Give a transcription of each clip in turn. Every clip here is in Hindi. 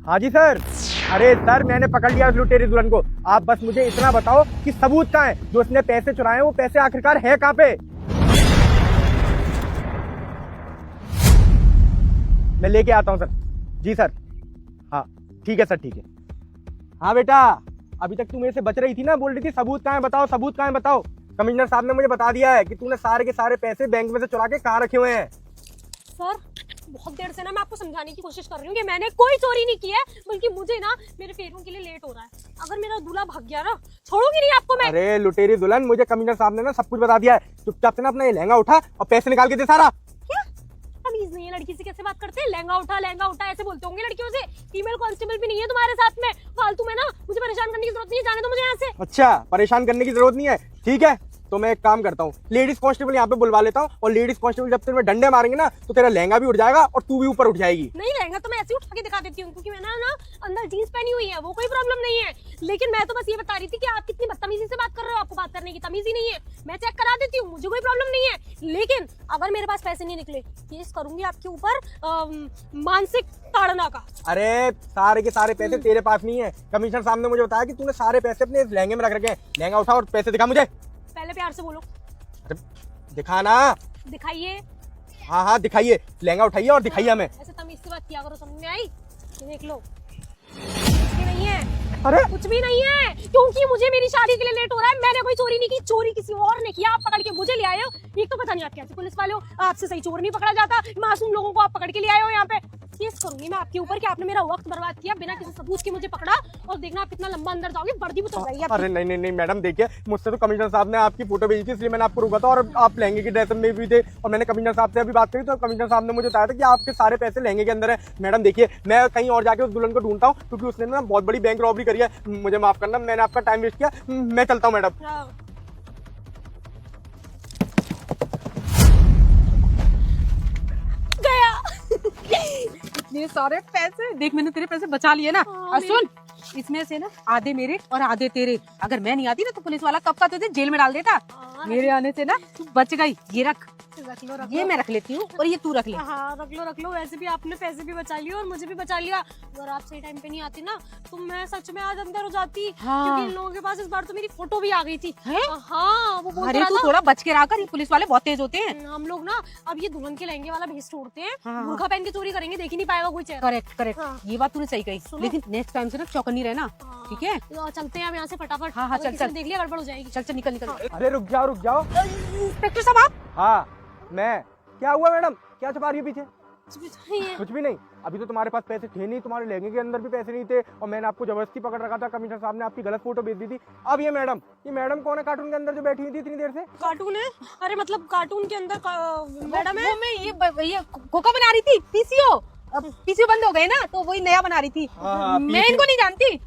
हाँ जी सर। अरे सर मैंने पकड़ लिया उस लुटेरी दुल्हन को। आप बस मुझे इतना बताओ कि सबूत कहाँ है, जो उसने पैसे चुराए वो पैसे आखिरकार है कहाँ पे। मैं लेके आता हूँ सर। जी सर। हाँ ठीक है सर, ठीक है। हाँ बेटा, अभी तक तू मेरे से बच रही थी ना, बोल रही थी सबूत कहाँ है बताओ, सबूत कहाँ है बताओ। कमिश्नर साहब ने मुझे बता दिया है कि तूने सारे के सारे पैसे बैंक में से चुरा के कहाँ रखे हुए हैं। सर बहुत देर से ना मैं आपको समझाने की कोशिश कर रही हूँ कि मैंने कोई चोरी नहीं की है, बल्कि मुझे ना मेरे फेरों के लिए लेट हो रहा है। अगर मेरा दूल्हा भाग गया ना, छोड़ूंगी नहीं आपको मैं। अरे लुटेरी दुल्हन, मुझे कमिश्नर साहब ने ना सब कुछ बता दिया है। चुपचाप से ना अपना ये लहंगा उठा और पैसे निकाल के दे सारा। क्या तमीज नहीं है, लड़की से कैसे बात करते हैं? लहंगा उठा ऐसे बोलते होंगे लड़कियों से। फीमेल कांस्टेबल भी नहीं है तुम्हारे साथ में, फालतू में ना मुझे परेशान करने की जरूरत नहीं है, जाने दो मुझे यहाँ से। अच्छा, परेशान करने की जरूरत नहीं है, ठीक है। तो मैं एक काम करता हूँ, लेडीज कांस्टेबल यहाँ पे बुलवा लेता हूँ, और लेडीज कांस्टेबल जब तेरे डंडे मारेंगे ना तो तेरा लहंगा भी उठ जाएगा और तू भी ऊपर उठ जाएगी। नहीं, लहंगा तो मैं ऐसे ही उठा के दिखा देती हूँ, क्योंकि मैंने ना अंदर जीन्स पहनी हुई है, वो कोई प्रॉब्लम नहीं है। लेकिन मैं तो बस ये बता रही थी कि आप कितनी बदतमीजी से बात कर रहे हो, आपको बात करने की तमीज ही नहीं है। मैं चेक करा देती हूँ, मुझे कोई प्रॉब्लम नहीं है। लेकिन अगर मेरे पास पैसे नहीं निकले, केस करूंगी आपके ऊपर मानसिक ताड़ना का। अरे सारे के सारे पैसे तेरे पास नहीं है। कमिश्नर साहब ने मुझे बताया कि तूने सारे पैसे अपने इस लहंगे में रख रखे हैं। लहंगा उठा और पैसे दिखा मुझे। पहले प्यार से बोलो। अरे दिखाना। दिखाइए। हाँ हाँ दिखाइए, लहंगा उठाइए और दिखाइए हमें। ऐसे तमीज से बात किया करो, समझ में आई? ये देख लो, कुछ भी नहीं है। अरे कुछ भी नहीं है, क्योंकि मुझे मेरी शादी के लिए लेट हो रहा है। मैंने कोई चोरी नहीं की, चोरी किसी और ने किया। आप पकड़ के मुझे ले आए हो। एक तो पता नहीं आप कैसे पुलिस वाले हो, आपसे सही चोर नहीं पकड़ा जाता। मासूम लोगों को आप पकड़ के ले आए हो यहाँ पे। केस करूंगी मैं आपके ऊपर कि आपने मेरा वक्त बर्बाद किया, बिना किसी सबूत के मुझे पकड़ा। और देखना आप कितना लंबा अंदर जाओगे, वर्दी भी तो रही है। अरे नहीं नहीं नहीं मैडम, देखिए मुझसे तो कमिश्नर साहब ने आपकी फोटो भेजी थी, इसलिए मैंने आपको रोका था। और आप लहंगे की ड्रेस में भी थे, और मैंने कमिश्नर साहब से अभी बात करी तो कमिश्नर साहब ने मुझे बताया था कि आपके सारे पैसे लहंगे के अंदर है। मैडम देखिए, मैं कहीं और जाके उस दुल्हन को ढूंढता हूँ, क्योंकि उसने ना बहुत बड़ी बैंक रॉबरी करी है। मुझे माफ करना, मैंने आपका टाइम वेस्ट किया। मैं चलता हूँ मैडम। इतने सारे पैसे देख, मैंने तेरे पैसे बचा लिए ना। और सुन, इसमें से ना आधे मेरे और आधे तेरे। अगर मैं नहीं आती ना तो पुलिस वाला कब का तुझे जेल में डाल देता। मेरे आने से ना तू बच गई। ये रख लो, ये मैं रख लेती हूँ, और ये तू रख ले। हाँ रख लो। वैसे भी आपने पैसे भी बचा लिए और मुझे भी बचा लिया। अगर आप सही टाइम पे नहीं आती ना तो मैं सच में आज अंदर हो जाती। हाँ। क्योंकि इन लोगों के पास इस बार तो मेरी फोटो भी आ गई थी। है? हाँ, वो बोल अरे रहा तू था थोड़ा बच के रहा कर, ये पुलिस वाले बहुत तेज होते हैं। हम लोग ना अब ये दुल्हन के लहंगे वाला भेस छोड़ते हैं। हाँ। बुर्खा पहन के चोरी करेंगे, देख ही नहीं पाएगा कोई चेहरा। करेक्ट हाँ। ये बात तूने सही कही। सुनो। लेकिन नेक्स्ट टाइम से ना चौकन्नी रहना, ठीक है? तो चलते हैं हम यहाँ से फटाफट। हाँ, अगर चल, किसी ने चल। देख लिया गड़बड़ हो जाएगी। चल निकल। अरे रुक जाओ। इंस्पेक्टर साहब आप? हाँ मैं। क्या हुआ मैडम, क्या छुपा रही है पीछे? है। कुछ भी नहीं। अभी तो तुम्हारे पास पैसे थे नहीं, तुम्हारे लहंगे के अंदर भी पैसे नहीं थे, और मैंने आपको जबरदस्ती पकड़ रखा था। कमिश्नर साहब ने आपकी गलत फोटो भेज दी थी। अब ये मैडम कौन है कार्टून के अंदर जो बैठी हुई थी इतनी देर से? कार्टून है? अरे मतलब कार्टून के अंदर मैडम है। वो मैं ये कोका बना रही थी, पीसीओ। अब पीसीओ बंद हो गए ना, तो वही नया बना रही थी। हाँ, मैं इनको नहीं जानती।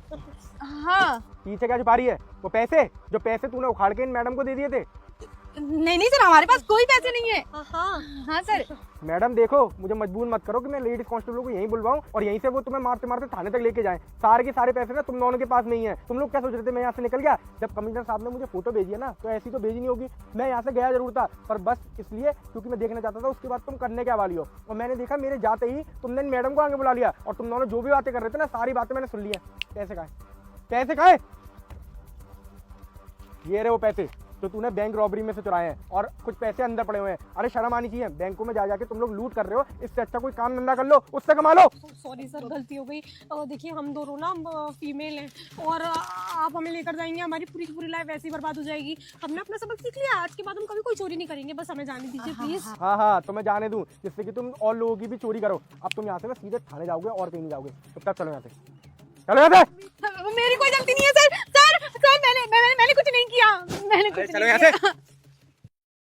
हाँ पीछे क्या छुपा रही है? वो पैसे जो पैसे तूने उखाड़ के इन मैडम को दे दिए थे। नहीं सर, हमारे पास कोई पैसे नहीं है। हाँ सर। मैडम देखो, मुझे मजबूर मत करो कि मैं लेडीज कांस्टेबल को यहीं बुलवाऊं और यहीं से वो तुम्हें मारते मारते थाने तक लेके जाएं। सारे के सारे पैसे ना तुम दोनों के पास नहीं है। तुम लोग क्या सोच रहे थे मैं यहाँ से निकल गया? जब कमिश्नर साहब ने मुझे फोटो भेजी है ना, तो ऐसी तो भेजी नहीं होगी। मैं यहाँ से गया जरूर था, पर बस इसलिए क्योंकि मैं देखना चाहता था उसके बाद तुम करने क्या वाली हो। और मैंने देखा मेरे जाते ही तुमने मैडम को आगे बुला लिया, और तुम दोनों जो भी बातें कर रहे थे ना, सारी बातें मैंने सुन ली है। पैसे खाए ये रहे वो पैसे जो तूने बैंक रॉबरी में से चुराए हैं, और कुछ पैसे अंदर पड़े हुए हैं। अरे शर्म आनी चाहिए, बैंकों में जाके तुम लोग लूट कर रहे हो। इससे अच्छा कोई काम धंधा कर लो, उससे कमा लो। सॉरी सर, गलती हो गई। देखिए हम दोनों ना फीमेल हैं, और आप हमें लेकर जाएंगे, हमारी पूरी की पूरी लाइफ ऐसे ही बर्बाद हो जाएगी। हमने अपना सबक सीख लिया, आज के बाद हम कभी कोई चोरी नहीं करेंगे। बस हमें जाने दीजिए प्लीज। हाँ तो मैं जाने दूं, जिससे कि तुम और लोगों की भी चोरी करो। अब तुम यहाँ से ना सीधे थाने जाओगे और कहीं नहीं जाओगे। तो तब चलो यहाँ से, चलो यहाँ से। मेरी कोई गलती नहीं है सर। मैंने कुछ नहीं किया। मैंने कुछ चलो नहीं यहाँ किया। से।